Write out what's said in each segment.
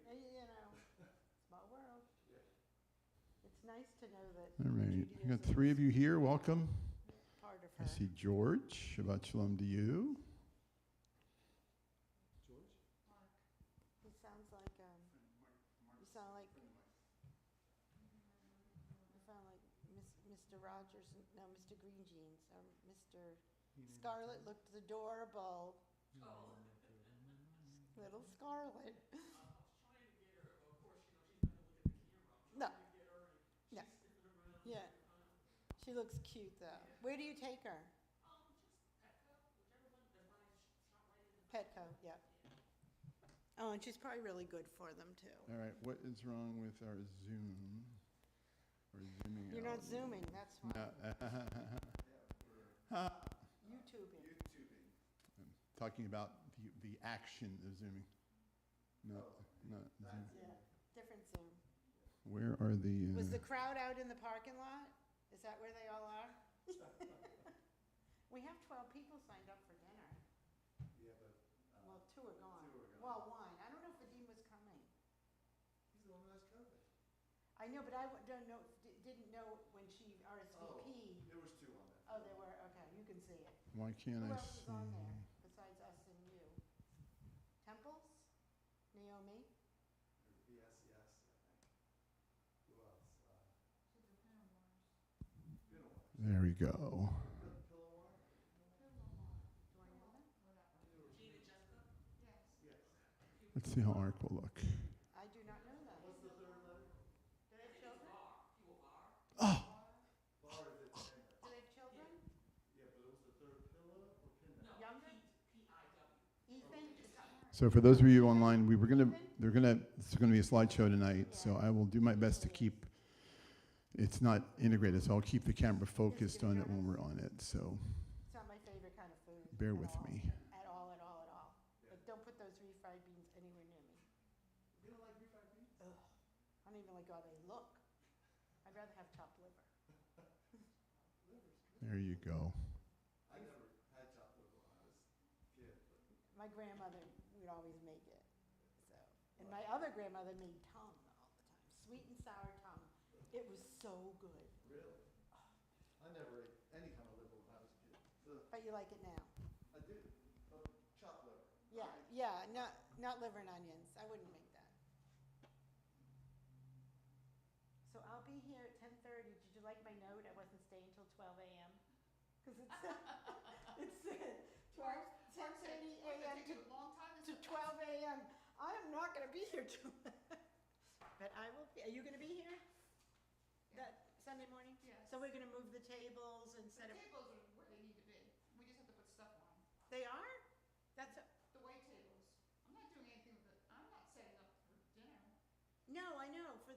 You know, small world. It's nice to know that All right. I got Judaism 3 of you here. Welcome. is part of I her. see George. Shabbat Shalom to you. He sounds like, you sound like Mr. Rogers, no, Mr. Green Jeans, or Mr. Scarlet looked adorable. Oh. Little Scarlet. I was trying to get her, of course, she's not gonna look at the camera. I'm No. trying to get her, and No. she's sniffing around. Yeah. She looks cute though. Where do you take her? Just Petco, whichever one, there's one shot right in the. Petco, yep. Oh, and she's probably really good for them too. All right. What is wrong with our Zoom? We're zooming You're out. not zooming, that's why. No. YouTubing. I'm talking about the action of zooming. Not Zoom. Yeah, different Zoom. Where are the... Was the crowd out in the parking lot? Is that where they all are? We have 12 people signed up for dinner. Yeah, but. Well, 2 are gone. 2 are gone. Well, 1. I don't know if Vadim was coming. He's the one who has COVID. I know, but I don't know, didn't know when she RSVP'd. There was 2 on that. Oh, there were, okay, you can see it. Why can't Who I else is see? on there besides us and you? Temples? Naomi? Yes, I think. Who else? Been a while. There we go. Pillow War? Do I know them? Gina, Jessica? Yes. Let's see how Ark will look. I do not know them. What's the 3rd letter? Do they have children? Oh, Bar is it? Do they have children? Yeah, but it was the 3rd pillow or pinna? No, Younger? P-I-W. Ethan? so for those of you online, it's gonna be a slideshow tonight, so I will do my best to keep, it's not integrated, so I'll keep the camera focused on it when we're on it, so It's not my favorite kind of food. bear at with all. me. At all. Like, don't put those refried beans anywhere near me. You don't like refried beans? Ugh. I don't even like how they look. I'd rather have chopped liver. There you go. I never had chopped liver when I was a kid, but. My grandmother would always make it. So, and my other grandmother made tongue all the time, sweet and sour tongue. It was so good. Really? I never ate any kind of liver when I was a kid. Ugh. But you like it now? I do. Chopped liver. Yeah, not liver and onions. I wouldn't make that. So I'll be here at 10:30. Did you like my note? I wasn't staying till 12 a.m. Because it said 10:30 a.m. to 12 a.m. I am not going to be here till. But I will be. Are you going to be here? That Sunday morning? Yes. So we're going to move the tables and set The up. tables are where they need to be. We just have to put stuff on. They are? That's The white tables. I'm not doing anything with it. I'm not setting up for dinner. no, I know for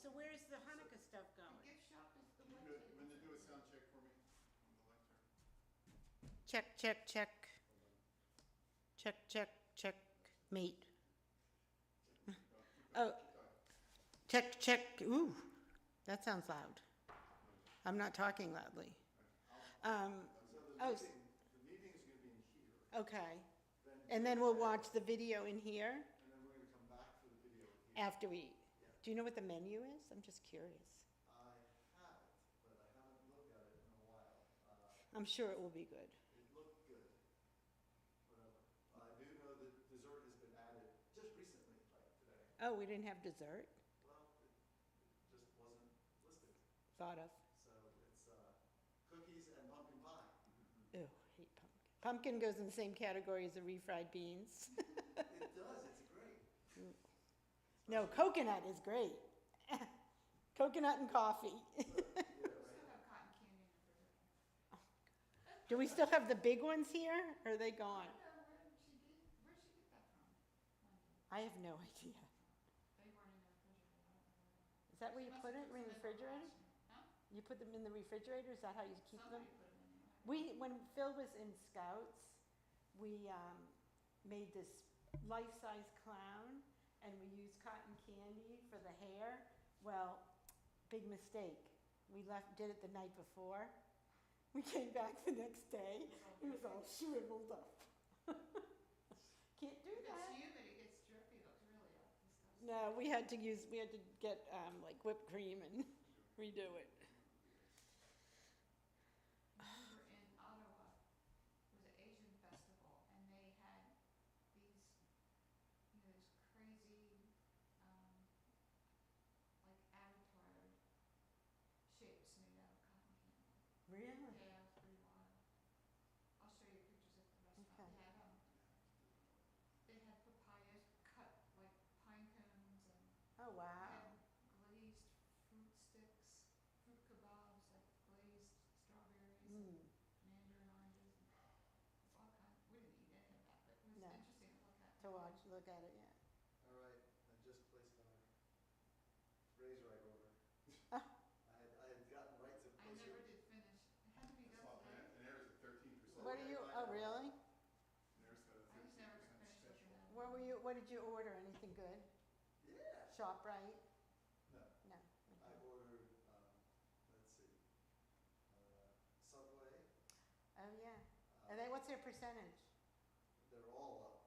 so where's the Hanukkah stuff The going? gift shop is the white When table. to do a sound check for me on the lectern. Check, mate. Oh, check. Ooh, that sounds loud. I'm not talking loudly. Oh, The meeting's gonna be in here. okay. And then we'll watch the video in here And then we're gonna come back for the video here. after we eat. Do you know what the menu is? I'm just curious. I have it, but I haven't looked at it in a while. I'm sure it will be good. It looked good. Whatever. I do know that dessert has been added just recently, like today. Oh, we didn't have dessert? Well, it just wasn't listed. Thought of. So it's cookies and pumpkin pie. Ew, hate pumpkin. Pumpkin goes in the same category as the refried beans. It does, it's great. No, coconut is great. Coconut and coffee. We still have cotton candy in the refrigerator. Do we still have the big ones here, or are they gone? Where'd she get that from? I have no idea. They weren't in the refrigerator. Is that where you put it, in the refrigerator? Huh? You put them in the refrigerator, is that how you keep them? Somebody put them in there. When Phil was in Scouts, we made this life-size clown, and we used cotton candy for the hair. Well, big mistake. We did it the night before. We came back the next day, it was all shriveled up. Can't do If it's that. humid, it gets drippy. No, we had to get, like whipped cream and redo it. I remember in Ottawa, there was an Asian festival, and they had these, this crazy, like avatar shapes made out of cotton candy. Really? Yeah, it was pretty wild. I'll show you pictures at the restaurant. Okay. They had papayas cut like pine cones, and Oh, they wow. had glazed fruit sticks, fruit kebabs, like glazed strawberries and Mm. mandarin oranges, and all kinds. We didn't eat any of that, but it was No. interesting to look at. To watch, look at it, yeah. All right, I just placed our raise right order. Ah. I had gotten right to I place never your. did finish. It had to be done today. And there's a 13%. What are you, oh, really? There's got a I just never 13% finished looking special. at it. What did you order? Anything good? Yeah. ShopRite? No, No. I Okay. ordered, let's see, Subway. Oh, yeah. uh, What's their percentage? They're all up.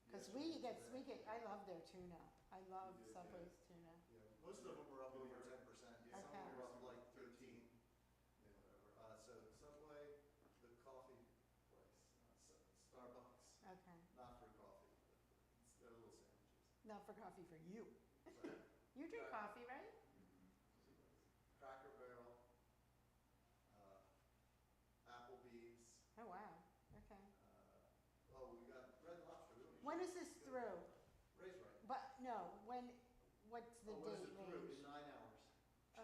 Because yesterday we today. get, I love their tuna. I love You did, Subway's tuna. Yeah, most of them were up over 10%. Yeah, Some Okay. were up like 13, Yeah. whatever. So Subway, the coffee place, Starbucks, Okay. not for coffee, but they're little sandwiches. Not for coffee for you. But You drink Right. coffee, right? Cracker Barrel, Applebee's, Oh, wow. Okay. oh, we got Red Lobster. We don't When usually is this go through? there. Raise right. But, no, what's the Oh, when is date it through? range? In 9 hours. Oh,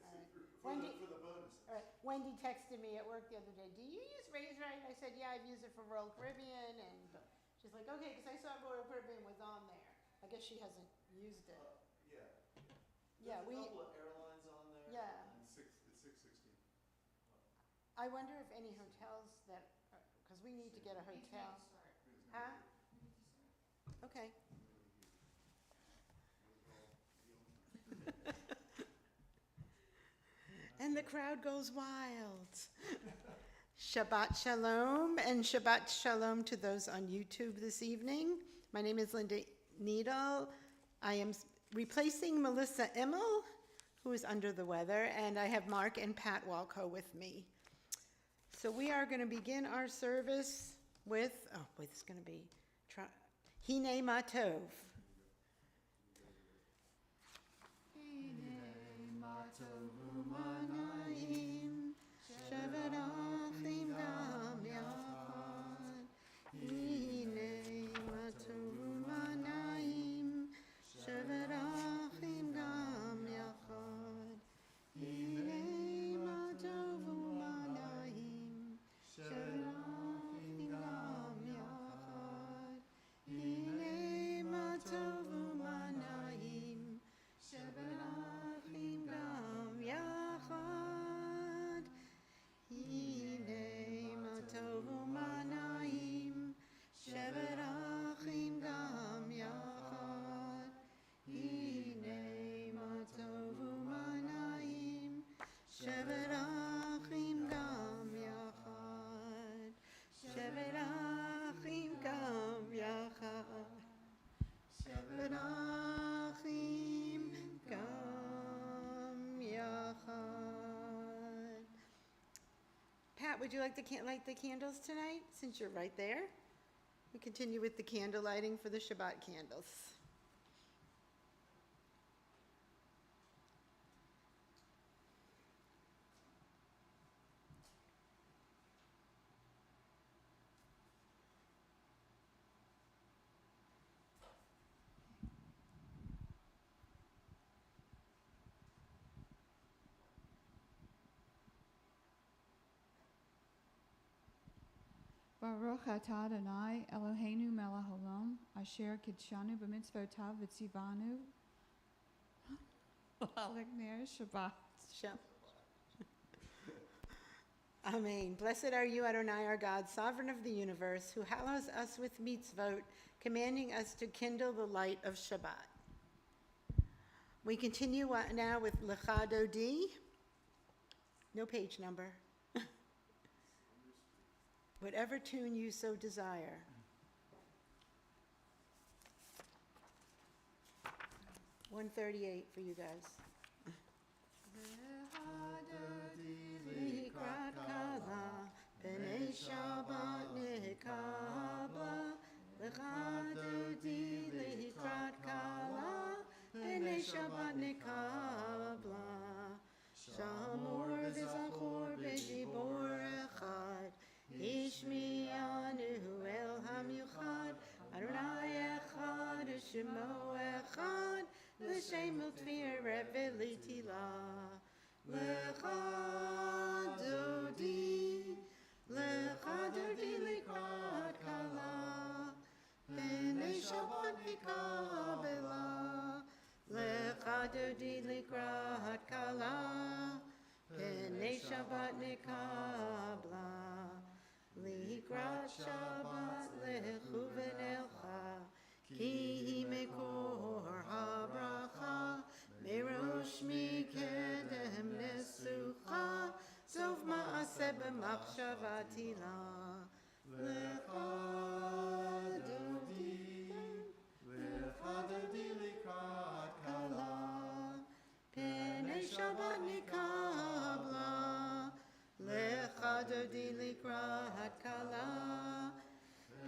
all right. For Wendy- the bonuses. All right. Wendy texted me at work the other day, do you use Raise Right? I said, yeah, I've used it for Royal Caribbean, and she's like, okay, because I saw Royal Caribbean was on there. I guess she hasn't used it. Yeah. Yeah, There's a couple of airlines on there. Yeah. and It's 616. I wonder if any hotels that, because we need to get a We need to hotel. start. Huh? We need to start. Okay. And the crowd goes wild. Shabbat Shalom and Shabbat Shalom to those on YouTube this evening. My name is Linda Needel. I am replacing Melissa Immel, who is under the weather, and I have Mark and Pat Walco with me. So we are going to begin our service with, oh, wait, it's going to be Hine Matov. Pat, would you like to light the candles tonight, since you're right there? We continue with the candle lighting for the Shabbat candles. Baruch atah Adonai Eloheinu melech haolam asher kidshanu b'mitzvotav v'tzivanu l'alech Shabbat. Amen. Blessed are you, Adonai, our God, sovereign of the universe, who hallows us with mitzvot, commanding us to kindle the light of Shabbat. We continue now with Lecha Dodi. No page number. Whatever tune you so desire. 138 for you guys. Likrat kala, b'nei Shabbat nikabla. L'chadodi likrat kala, b'nei Shabbat nikabla. Shamor v'zachor b'dibor echad, Ishmi'anu el hamiuchad, Adonai echad, Shemo echad, L'shem u'tfiret v'litila. L'chadodi likrat kala, b'nei Shabbat nikabla. L'chadodi likrat kala, b'nei Shabbat nikabla. Likrat Shabbat lechuven elcha, ki hi mekor habracha, merosh mikedem nesucha, sof ma'aseh b'machshavati la. L'chadodi likrat kala, b'nei Shabbat nikabla. L'chadodi likrat kala,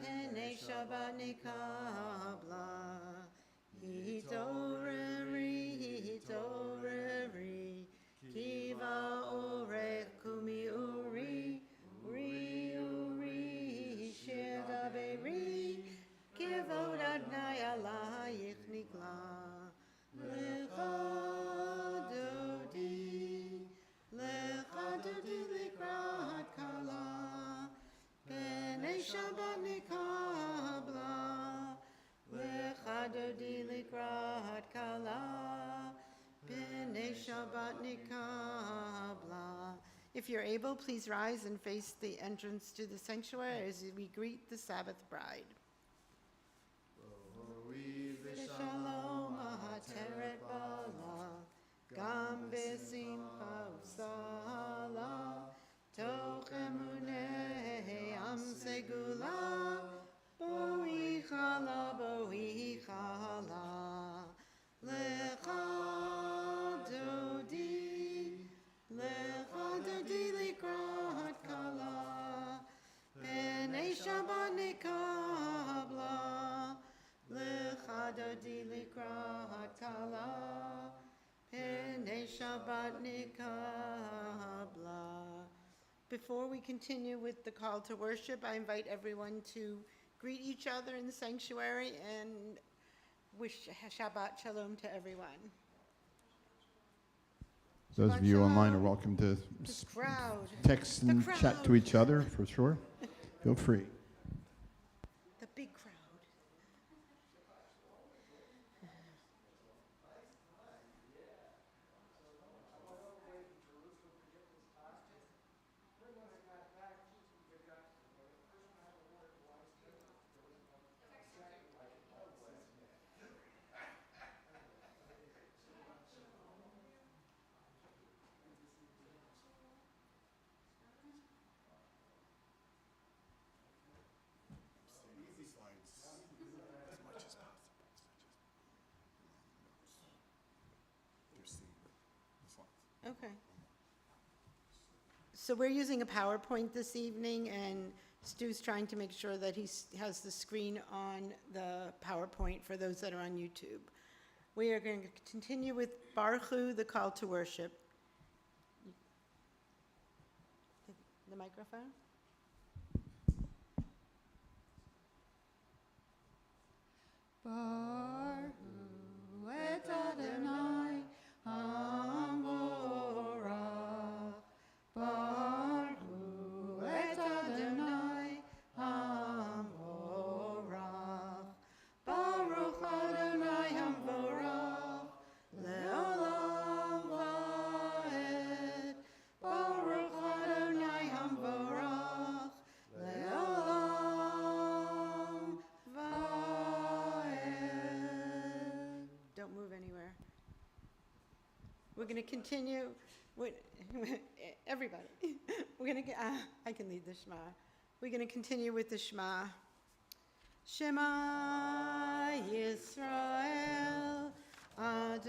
b'nei Shabbat nikabla. Hitoreri, kiva orech kumi uri, uri, shir daveri, kivod Adonai alayich nigla. L'chadodi likrat kala, b'nei Shabbat nikabla. L'chadodi likrat kala, b'nei Shabbat nikabla. If you're able, please rise and face the entrance to the sanctuary as we greet the Sabbath bride. Shalom ha'teret bala, gam b'simcha u'sala, toch emunei am segula, boi chala, l'chadodi likrat kala, b'nei Shabbat nikabla. L'chadodi likrat kala, b'nei Shabbat nikabla. Before we continue with the call to worship, I invite everyone to greet each other in the sanctuary and wish Shabbat Shalom to everyone. Those of you Shabbat online are shalom. welcome to This crowd, text and The chat to crowd. each other, for sure. Feel free. the big crowd. Okay. So we're using a PowerPoint this evening, and Stu's trying to make sure that he has the screen on the PowerPoint for those that are on YouTube. We are going to continue with Baruch Hu, the call to worship. The microphone? Baruch et Adonai Hamorach. Baruch et Adonai Hamorach. Baruch Adonai Hamorach le'olam va'ed. Baruch Adonai Hamorach le'olam va'ed. Don't move anywhere. We're going to continue with everybody. We're going to. I can lead the Shema. We're going to continue with the Shema. Shema Yisrael Adonai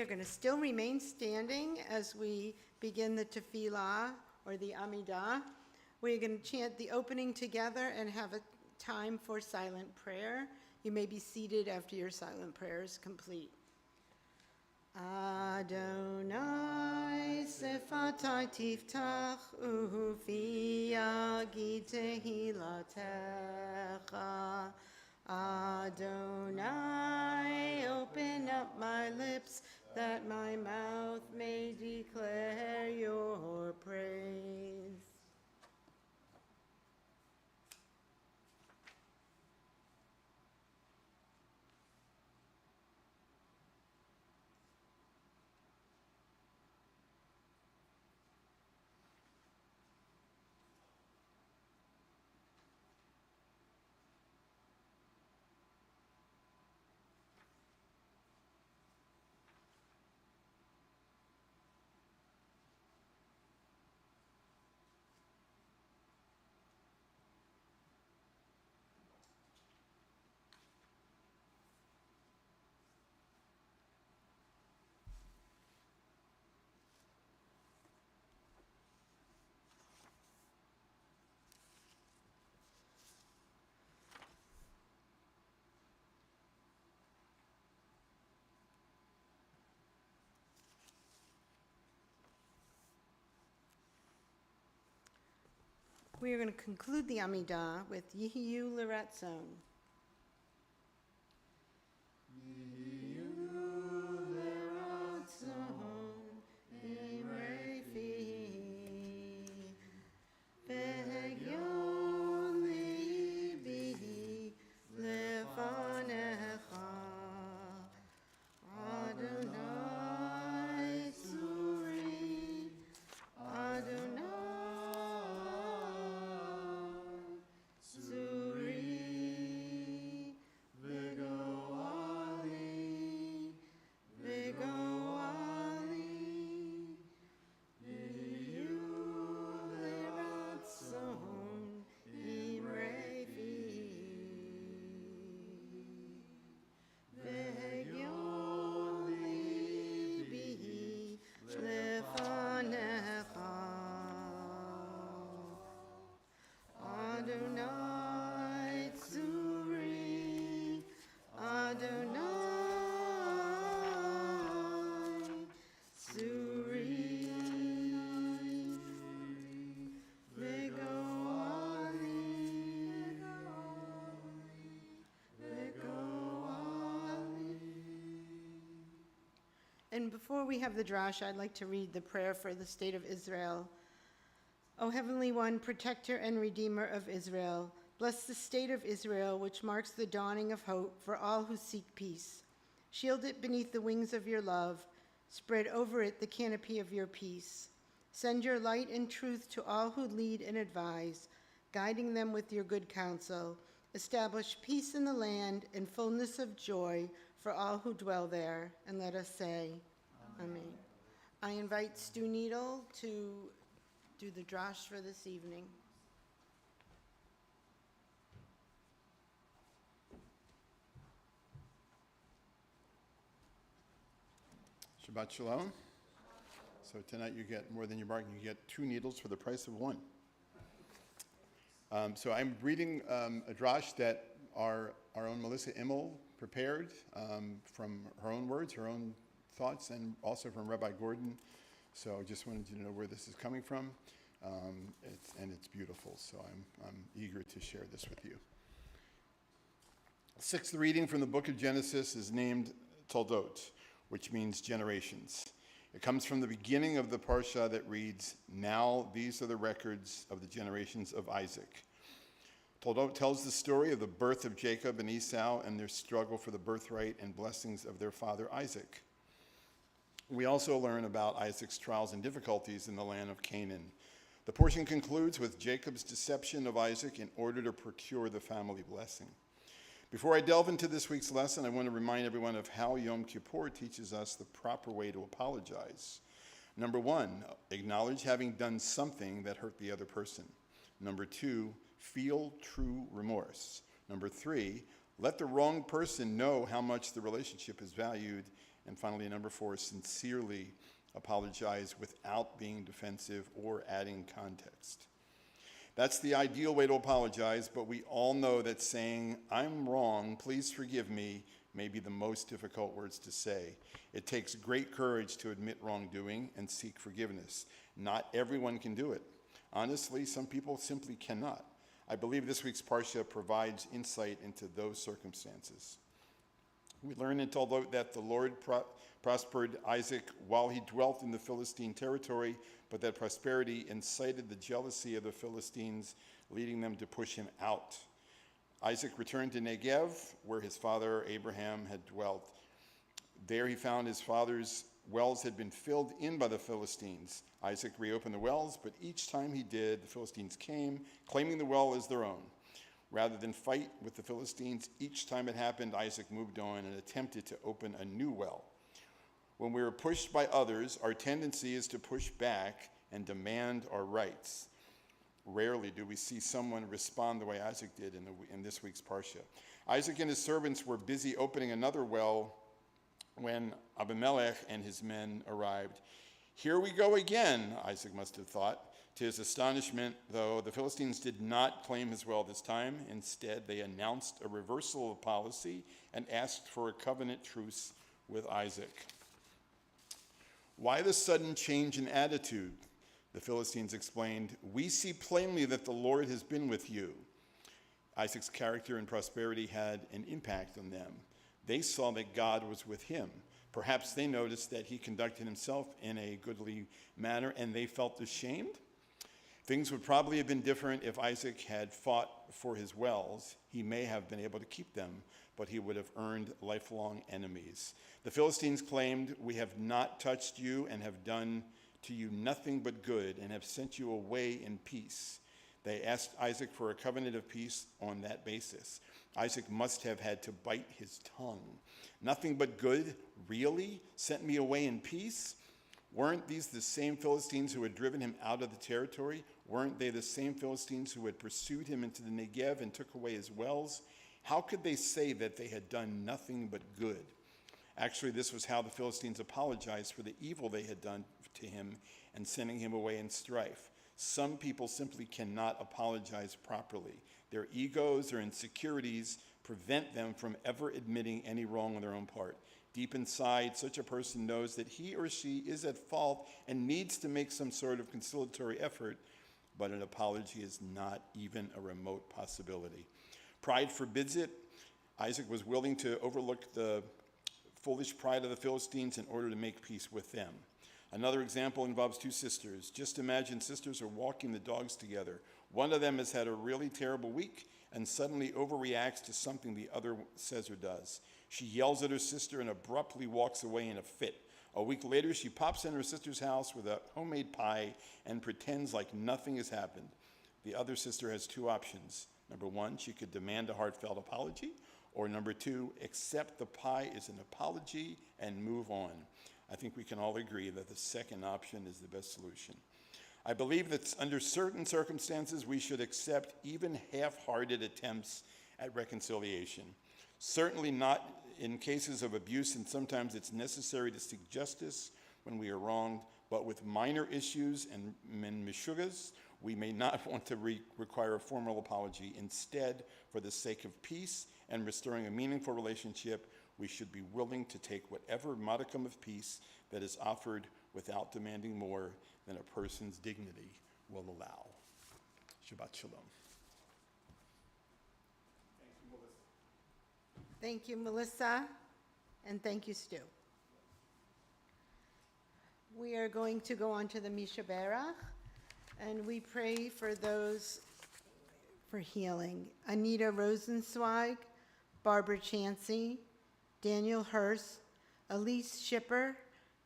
going to still remain standing as we begin the tefillah, or the Amidah. We're going to chant the opening together and have a time for silent prayer. You may be seated after your silent prayer is complete. Adonai sefatai tiftach ufi yagid tehilatecha. Adonai, open up my lips that my mouth may declare your praise. We are going to conclude the Amidah with Yehiyu L'Ratzon. And before we have the drash, I'd like to read the prayer for the state of Israel. O Heavenly One, protector and redeemer of Israel, bless the state of Israel, which marks the dawning of hope for all who seek peace. Shield it beneath the wings of your love. Spread over it the canopy of your peace. Send your light and truth to all who lead and advise, guiding them with your good counsel. Establish peace in the land and fullness of joy for all who dwell there. And let us say, Amen. I invite Stu Needel to do the drash for this evening. Shabbat Shalom. So tonight you get more than you bargain. You get 2 needles for the price of 1. So I'm reading a drash that our own Melissa Immel prepared from her own words, her own thoughts, and also from Rabbi Gordon. So I just wanted you to know where this is coming from. It's beautiful, so I'm eager to share this with you. The 6th reading from the book of Genesis is named Toldot, which means generations. It comes from the beginning of the parsha that reads, "Now these are the records of the generations of Isaac." Toldot tells the story of the birth of Jacob and Esau and their struggle for the birthright and blessings of their father Isaac. We also learn about Isaac's trials and difficulties in the land of Canaan. The portion concludes with Jacob's deception of Isaac in order to procure the family blessing. Before I delve into this week's lesson, I want to remind everyone of how Yom Kippur teaches us the proper way to apologize. Number 1, acknowledge having done something that hurt the other person. Number 2, feel true remorse. Number 3, let the wrong person know how much the relationship is valued. And finally, number 4, sincerely apologize without being defensive or adding context. That's the ideal way to apologize, but we all know that saying, "I'm wrong, please forgive me," may be the most difficult words to say. It takes great courage to admit wrongdoing and seek forgiveness. Not everyone can do it. Honestly, some people simply cannot. I believe this week's Parsha provides insight into those circumstances. We learn in Toldot that the Lord prospered Isaac while he dwelt in the Philistine territory, but that prosperity incited the jealousy of the Philistines, leading them to push him out. Isaac returned to Negev, where his father Abraham had dwelt. There he found his father's wells had been filled in by the Philistines. Isaac reopened the wells, but each time he did, the Philistines came, claiming the well as their own. Rather than fight with the Philistines, each time it happened, Isaac moved on and attempted to open a new well. When we are pushed by others, our tendency is to push back and demand our rights. Rarely do we see someone respond the way Isaac did in this week's Parsha. Isaac and his servants were busy opening another well when Abimelech and his men arrived. "Here we go again," Isaac must have thought. To his astonishment, though, the Philistines did not claim his well this time. Instead, they announced a reversal of policy and asked for a covenant truce with Isaac. Why the sudden change in attitude? The Philistines explained, "We see plainly that the Lord has been with you." Isaac's character and prosperity had an impact on them. They saw that God was with him. Perhaps they noticed that he conducted himself in a goodly manner, and they felt ashamed. Things would probably have been different if Isaac had fought for his wells. He may have been able to keep them, but he would have earned lifelong enemies. The Philistines claimed, "We have not touched you and have done to you nothing but good and have sent you away in peace." They asked Isaac for a covenant of peace on that basis. Isaac must have had to bite his tongue. "Nothing but good? Really? Sent me away in peace?" Weren't these the same Philistines who had driven him out of the territory? Weren't they the same Philistines who had pursued him into the Negev and took away his wells? How could they say that they had done nothing but good? Actually, this was how the Philistines apologized for the evil they had done to him and sending him away in strife. Some people simply cannot apologize properly. Their egos or insecurities prevent them from ever admitting any wrong on their own part. Deep inside, such a person knows that he or she is at fault and needs to make some sort of conciliatory effort, but an apology is not even a remote possibility. Pride forbids it. Isaac was willing to overlook the foolish pride of the Philistines in order to make peace with them. Another example involves two sisters. Just imagine sisters are walking the dogs together. One of them has had a really terrible week and suddenly overreacts to something the other says or does. She yells at her sister and abruptly walks away in a fit. A week later, she pops in her sister's house with a homemade pie and pretends like nothing has happened. The other sister has two options. Number one, she could demand a heartfelt apology, or number two, accept the pie as an apology and move on. I think we can all agree that the second option is the best solution. I believe that under certain circumstances, we should accept even half-hearted attempts at reconciliation. Certainly not in cases of abuse, and sometimes it's necessary to seek justice when we are wronged, but with minor issues and mishugas, we may not want to require a formal apology. Instead, for the sake of peace and restoring a meaningful relationship, we should be willing to take whatever modicum of peace that is offered without demanding more than a person's dignity will allow. Shabbat Shalom. Thank you, Melissa, and thank you, Stu. We are going to go on to the Misha Berach, and we pray for those for healing. Anita Rosenzweig, Barbara Chansey, Daniel Hurst, Elise Schipper,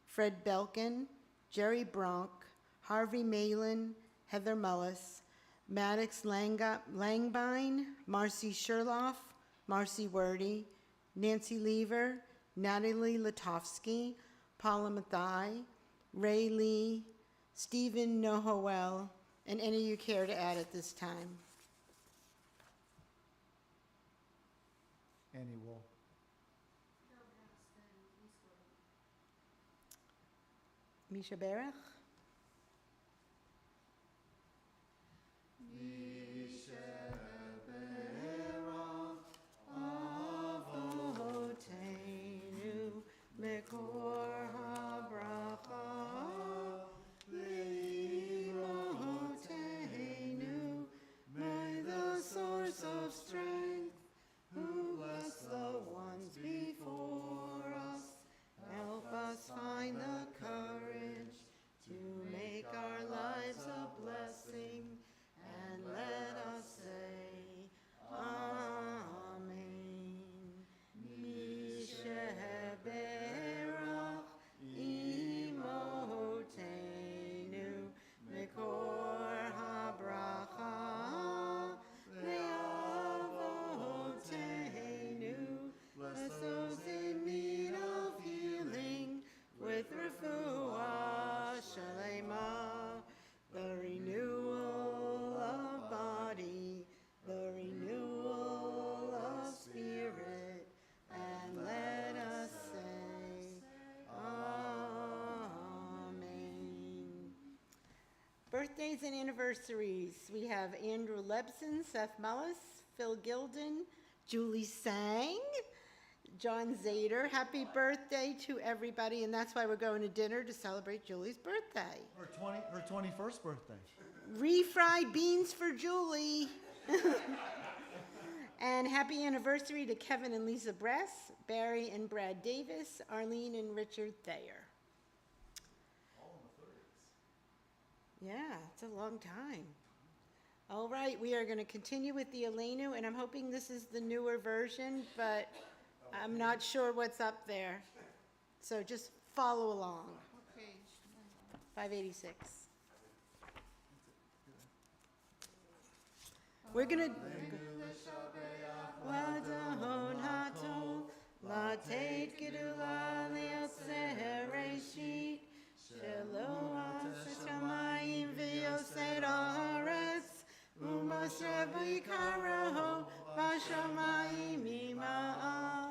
Fred Belkin, Jerry Bronk, Harvey Malin, Heather Mullis, Maddox Langbine, Marcy Sherloff, Marcy Wordy, Nancy Lever, Natalie Latofsky, Paula Mathai, Ray Lee, Stephen Nohoel, and any you care to add at this time. Annie Wolf. Misha Berach. Avotenu Mekor habracha Leimotenu. May the source of strength, who bless the ones before us, help us find the courage to make our lives a blessing, and let us say, Amen. Misheberach imotenu mekor habracha leavotenu. Bless those in need of healing with refuah shalema, the renewal of body, the renewal of spirit, and let us say, Amen. Birthdays and anniversaries. We have Andrew Lebson, Seth Mullis, Phil Gilden, Julie Sang, John Zader. Happy birthday to everybody, and that's why we're going to dinner to celebrate Julie's birthday. Her 21st birthday. Refried beans for Julie. And happy anniversary to Kevin and Lisa Bress, Barry and Brad Davis, Arlene and Richard Thayer. All in the 30s. Yeah, it's a long time. All right, we are going to continue with the Aleinu, and I'm hoping this is the newer version, but I'm not sure what's up there. So just follow along. What page? 586. We're going to... Ladahon hatol, latet gedula lioseh reshit, sheloah shamayim v'yosed haaretz, u'moshe b'ikaraho b'shamayim ima'al,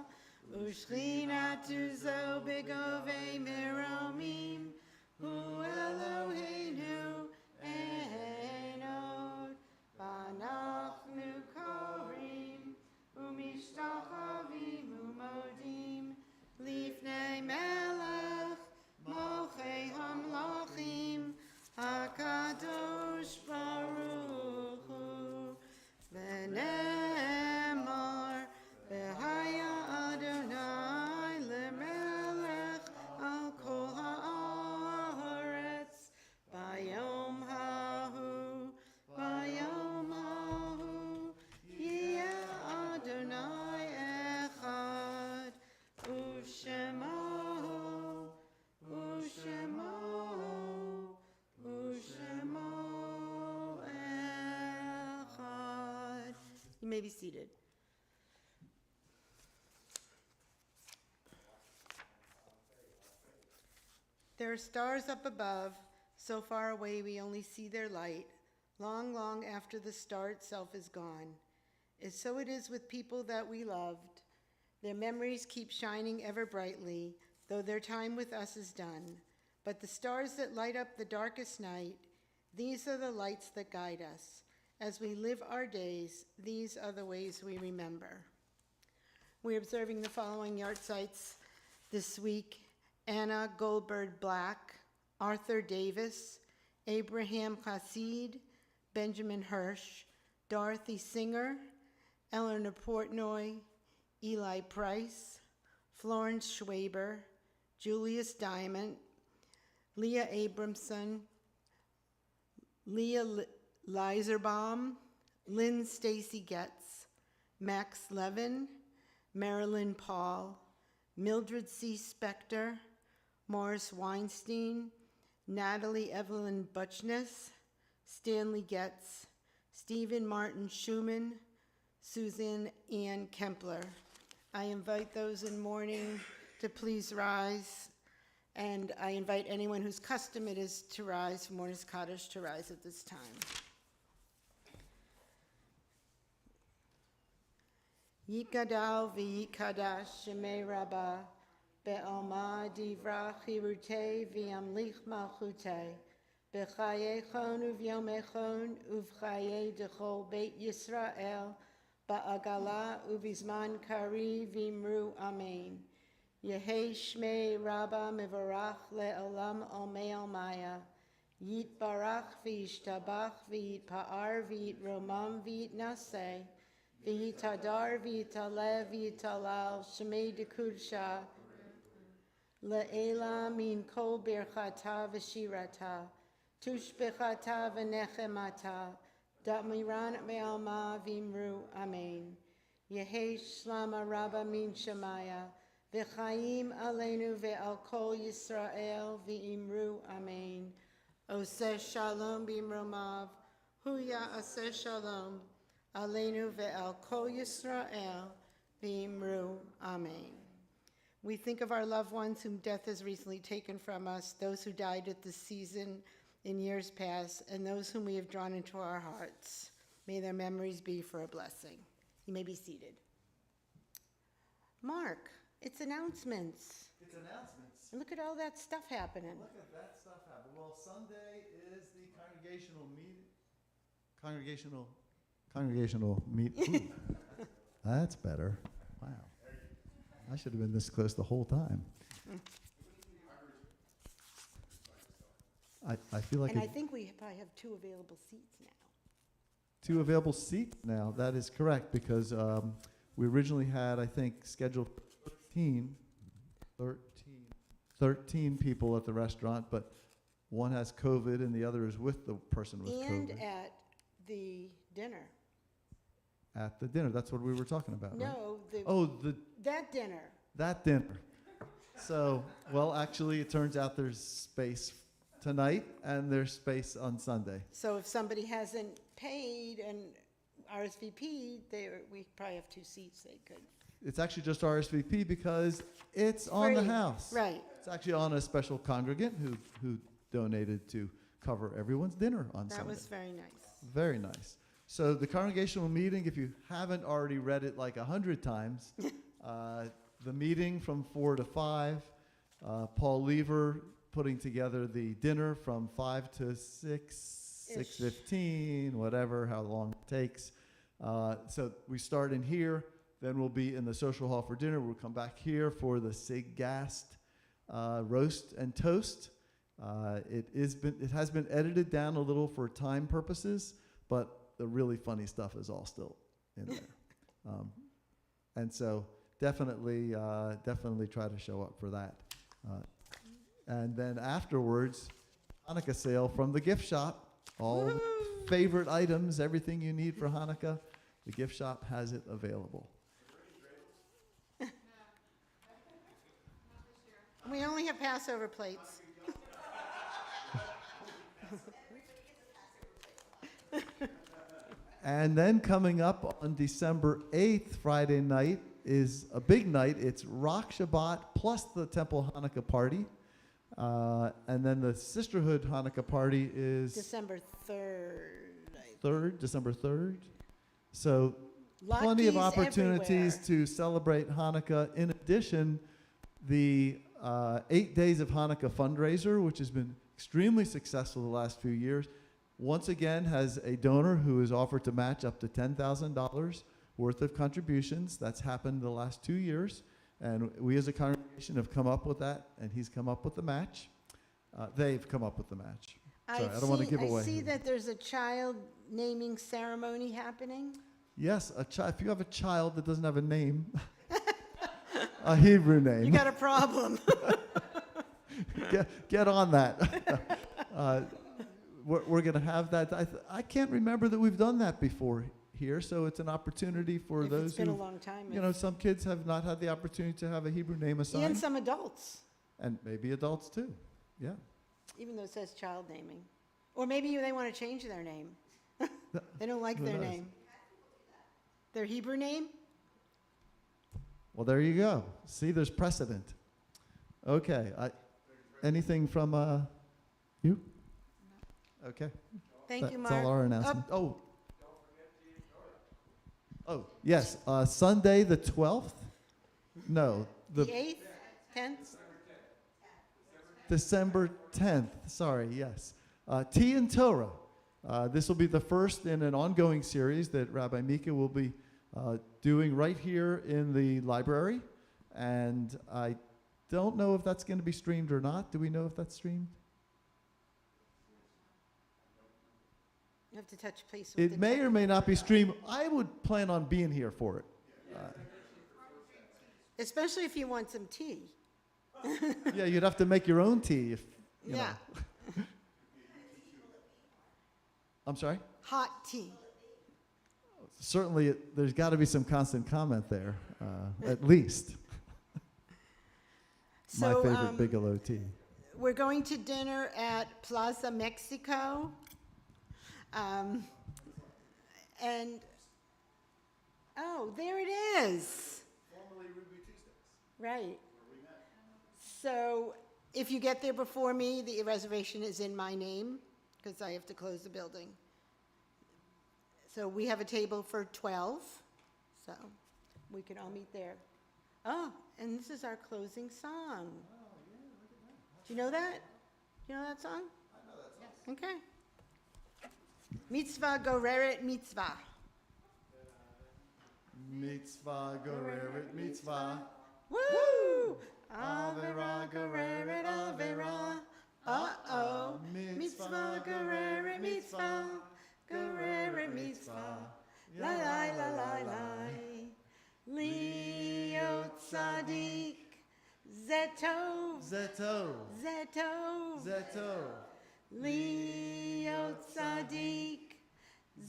u'shchinatu zo b'govei meromim, hu Eloheinu enod, v'anachnu korim, u'mishtachavim u'modim, lifnei melech, mochei hamlachim, HaKadosh Baruch Hu, v'nemar, v'haya Adonai lemelech al kol ha'aretz, bayom hahu, yeh Adonai echad, u'shemo echad. You may be seated. There are stars up above, so far away we only see their light, long, long after the star itself is gone. And so it is with people that we loved. Their memories keep shining ever brightly, though their time with us is done. But the stars that light up the darkest night, these are the lights that guide us. As we live our days, these are the ways we remember. We're observing the following yahrzeits this week: Anna Goldberg Black, Arthur Davis, Abraham Chassid, Benjamin Hirsch, Dorothy Singer, Eleanor Portnoy, Eli Price, Florence Schwaber, Julius Diamond, Leah Abramson, Leah Leiserbaum, Lynn Stacy Getz, Max Levin, Marilyn Paul, Mildred C. Spector, Morris Weinstein, Natalie Evelyn Butchness, Stanley Getz, Stephen Martin Schumann, Susan Ann Kempler. I invite those in mourning to please rise, and I invite anyone whose custom it is to rise for Mourner's Kaddish to rise at this time. Yikadal v'yikadash Shemei Rabbah, Be'alma divra chirute v'yamlich malchute. B'chaye chon uv'yome chon uv'chaye dechol Beit Yisrael. Ba'agala uv'izman kari v'imru amen. Yehei shmei rabba mevarach le'olam olmei almaya. Yit barach v'yishtabach v'yit pa'ar v'yit romam v'yit naseh. V'yit hadar v'yit alev v'yit alal shmei dekudsha. Le'ela min kol birchata v'shirata. Tushbechata v'nechemata. Da'miran ve'alma v'imru amen. Yehei shlama rabba min shemaya. V'chaim aleinu ve'al kol Yisrael v'imru amen. Oseh shalom b'imromav. Huya aseh shalom. Aleinu ve'al kol Yisrael v'imru amen. We think of our loved ones whom death has recently taken from us, those who died at this season in years past, and those whom we have drawn into our hearts. May their memories be for a blessing. You may be seated. Mark, it's announcements. It's announcements. Look at all that stuff happening. Look at that stuff happen. Well, Sunday is the congregational meeting. Congregational meet. Ooh, that's better. Wow. I should have been this close the whole time. I feel like And I think we probably have 2 available seats now. 2 available seats now. That is correct, because we originally had, I think, scheduled 13 people at the restaurant, but one has COVID and the other is with the person with And COVID. at the dinner. At the dinner, that's what we were talking about, right? No, that dinner. That dinner. So, well, actually, it turns out there's space tonight and there's space on Sunday. So if somebody hasn't paid and RSVP'd, we probably have 2 seats they could. It's actually just RSVP because it's on the Free. house. Right. It's actually on a special congregant who donated to cover everyone's dinner on Sunday. That was very nice. Very nice. So the congregational meeting, if you haven't already read it like 100 times, the meeting from 4 to 5, Paul Lever putting together the dinner from 5 to 6, 6:15, whatever, how long it takes. So we start in here, then we'll be in the social hall for dinner. We'll come back here for the Sig Gast roast and toast. It has been edited down a little for time purposes, but the really funny stuff is all still in there. And so definitely try to show up for that. And then afterwards, Hanukkah sale from the gift shop. All the favorite items, everything you need for Hanukkah, the gift shop has it available. We only have Passover plates. And then coming up on December 8th, Friday night, is a big night. It's Rock Shabbat plus the Temple Hanukkah party. And then the Sisterhood Hanukkah party is December 3rd. December 3rd. So plenty of Lucky's opportunities everywhere. to celebrate Hanukkah. In addition, the 8 Days of Hanukkah fundraiser, which has been extremely successful the last few years, once again has a donor who has offered to match up to $10,000 worth of contributions. That's happened the last 2 years. And we as a congregation have come up with that, and he's come up with the match. They've come up with the match. Sorry, I don't want to give away. I see that there's a child naming ceremony happening. Yes, if you have a child that doesn't have a name, a Hebrew name. You got a problem. Get on that. We're going to have that. I can't remember that we've done that before here, so it's an opportunity for If those it's been who, a long time. some kids have not had the opportunity to have a Hebrew name assigned. And some adults, And maybe adults too. Yeah. even though it says child naming. Or maybe they want to change their name. They don't like Who their knows? name. Their Hebrew name? Well, there you go. See, there's precedent. Okay. Anything from you? Okay. Thank you, That's Mark. all our announcement. Oh, yes. Sunday the 12th? No. The 8th? 10th? December 10th, sorry, yes. Tea and Torah. This will be the first in an ongoing series that Rabbi Mika will be doing right here in the library. And I don't know if that's going to be streamed or not. Do we know if that's streamed? You have to touch place with It may or may not be streamed. I would plan on being here for it. Especially if you want some tea. Yeah, you'd have to make your own tea if, you Yeah, know. I'm sorry? hot tea. Certainly, there's got to be some constant comment there, at least. My So, favorite Bigelow tea. we're going to dinner at Plaza Mexico. And, oh, there it is. Formerly Ruby Tuesdays. Right. So if you get there before me, the reservation is in my name because I have to close the building. So we have a table for 12, so we can all meet there. Oh, and this is our closing song. Do you know that? Do you know that song? I know that song. Okay. Mitzvah goreret mitzvah. Mitzvah, goreret mitzvah. Woo! Avera goreret avera. Uh-oh. Mitzvah goreret mitzvah. Goreret mitzvah. La la la la la. Leo tzadik. Zetov. Zeto. Zetov. Zeto. Leo tzadik.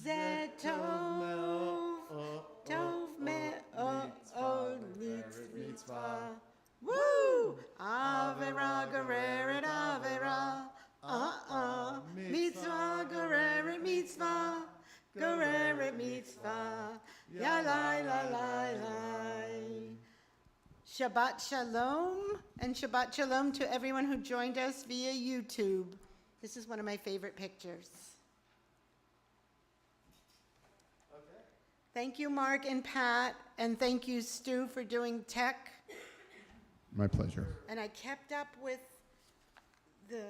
Zetov. Tov me'od mitzvah. Woo! Avera goreret avera. Mitzvah goreret mitzvah. Goreret mitzvah. Ya lai la lai lai. Shabbat shalom, and Shabbat shalom to everyone who joined us via YouTube. This is one of my favorite pictures. Thank you, Mark and Pat, and thank you, Stu, for doing tech. My pleasure. And I kept up with the,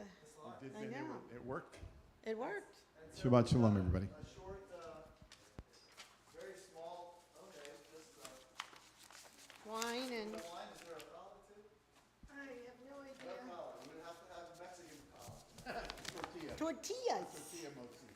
I know. It worked. It worked. Shabbat shalom, everybody. A short, very small, okay, just Wine and, wine. Is there a collar too? I have no No idea. collar. We would have to have Mexican collar. Tortilla. Tortillas. Tortilla mostly.